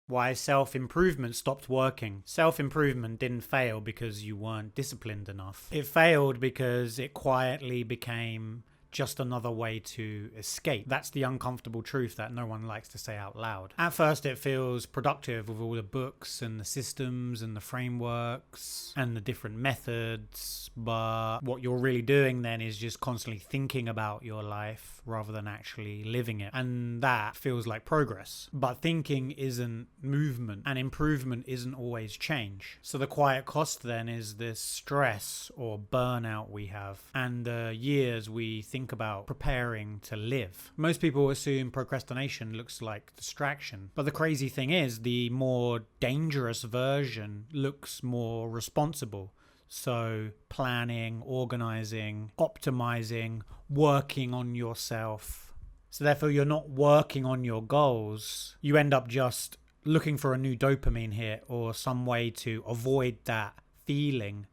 Why self-improvement stopped working. Self-improvement didn't fail because you weren't disciplined enough. It failed because it quietly became just another way to escape. That's the uncomfortable truth that no one likes to say out loud. At first it feels productive with all the books and the systems and the frameworks and the different methods, but what you're really doing then is just constantly thinking about your life rather than actually living it. And that feels like progress. But thinking isn't movement, and improvement isn't always change. So the quiet cost then is this stress or burnout we have, and the years we think about preparing to live. Most people assume procrastination looks like distraction, but the crazy thing is the more dangerous version looks more responsible. So planning, organizing, optimizing, working on yourself. So therefore you're not working on your goals. You end up just looking for a new dopamine hit or some way to avoid that feeling,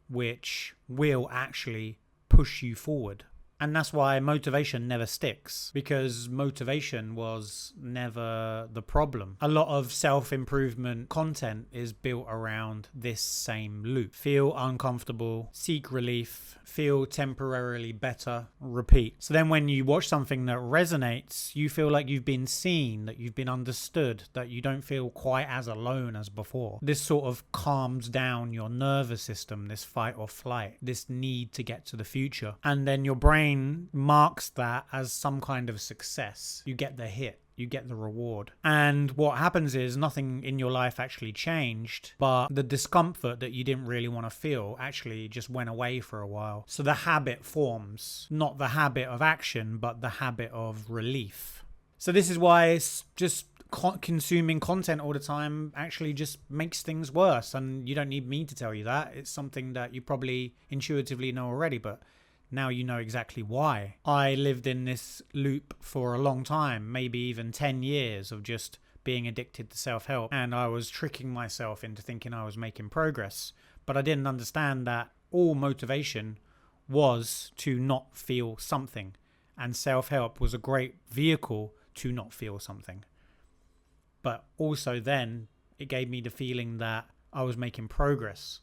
which will actually push you forward. And that's why motivation never sticks, because motivation was never the problem. A lot of self-improvement content is built around this same loop. Feel uncomfortable, seek relief, feel temporarily better, repeat. So then when you watch something that resonates, you feel like you've been seen, that you've been understood, that you don't feel quite as alone as before. This sort of calms down your nervous system, this fight or flight, this need to get to the future. And then your brain marks that as some kind of success. You get the hit. You get the reward. And what happens is nothing in your life actually changed, but the discomfort that you didn't really want to feel actually just went away for a while. So the habit forms, not the habit of action, but the habit of relief. So this is why it's just consuming content all the time actually just makes things worse. And you don't need me to tell you that. It's something that you probably intuitively know already, but now you know exactly why. I lived in this loop for a long time, maybe even 10 years of just being addicted to self-help. And I was tricking myself into thinking I was making progress. But I didn't understand that all motivation was to not feel something. And self-help was a great vehicle to not feel something. But also then it gave me the feeling that I was making progress.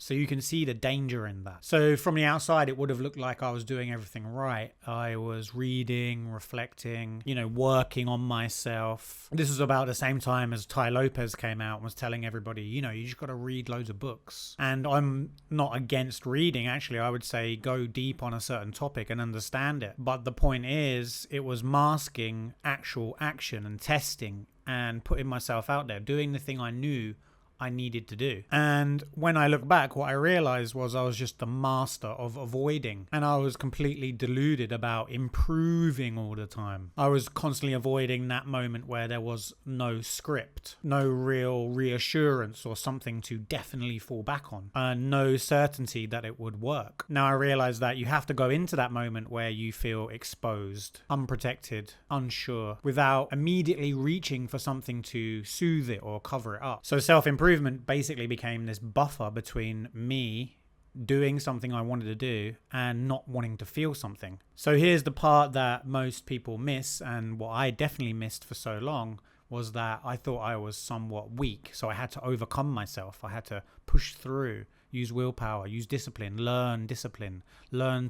So you can see the danger in that. So from the outside, it would have looked like I was doing everything right. I was reading, reflecting, working on myself. This was about the same time as Tai Lopez came out and was telling everybody, you just got to read loads of books. And I'm not against reading. Actually, I would say go deep on a certain topic and understand it. But the point is, it was masking actual action and testing and putting myself out there, doing the thing I knew I needed to do. And when I look back, what I realized was I was just the master of avoiding, and I was completely deluded about improving all the time. I was constantly avoiding that moment where there was no script, no real reassurance or something to definitely fall back on, and no certainty that it would work. Now I realize that you have to go into that moment where you feel exposed, unprotected, unsure, without immediately reaching for something to soothe it or cover it up. So self-improvement basically became this buffer between me doing something I wanted to do and not wanting to feel something. So here's the part that most people miss, and what I definitely missed for so long was that I thought I was somewhat weak. So I had to overcome myself. I had to push through, use willpower, use discipline, learn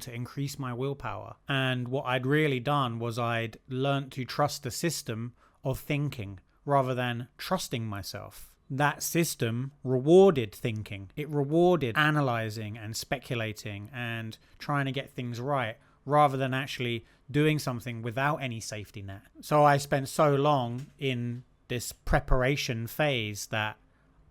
to increase my willpower. And what I'd really done was I'd learned to trust the system of thinking rather than trusting myself. That system rewarded thinking. It rewarded analyzing and speculating and trying to get things right rather than actually doing something without any safety net. So I spent so long in this preparation phase that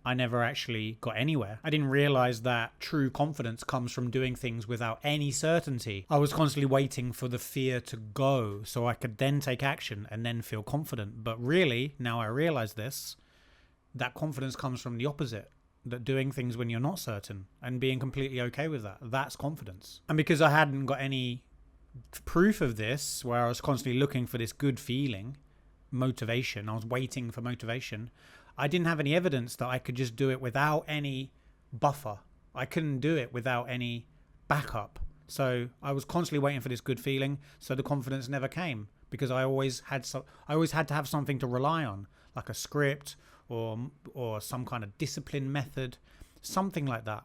I never actually got anywhere. I didn't realize that true confidence comes from doing things without any certainty. I was constantly waiting for the fear to go so I could then take action and then feel confident. But really, now I realize this, that confidence comes from the opposite, that doing things when you're not certain and being completely okay with that, that's confidence. And because I hadn't got any proof of this, where I was constantly looking for this good feeling, motivation, I was waiting for motivation, I didn't have any evidence that I could just do it without any buffer. I couldn't do it without any backup. So I was constantly waiting for this good feeling, so the confidence never came, because I always had to have something to rely on, like a script or some kind of discipline method, something like that.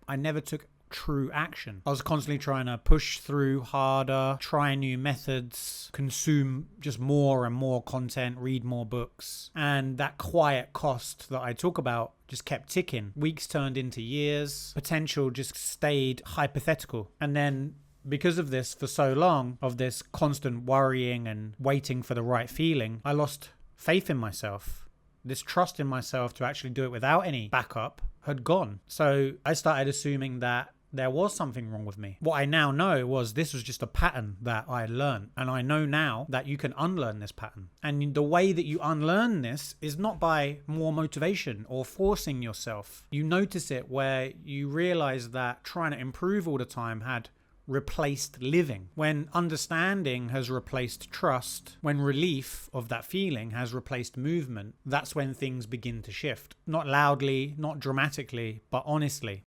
I never took true action. I was constantly trying to push through harder, try new methods, consume just more and more content, read more books. And that quiet cost that I talk about just kept ticking. Weeks turned into years. Potential just stayed hypothetical. And then because of this, for so long, of this constant worrying and waiting for the right feeling, I lost faith in myself. This trust in myself to actually do it without any backup had gone. So I started assuming that there was something wrong with me. What I now know was this was just a pattern that I learned. And I know now that you can unlearn this pattern. And the way that you unlearn this is not by more motivation or forcing yourself. You notice it where you realize that trying to improve all the time had replaced living. When understanding has replaced trust, when relief of that feeling has replaced movement, that's when things begin to shift. Not loudly, not dramatically, but honestly.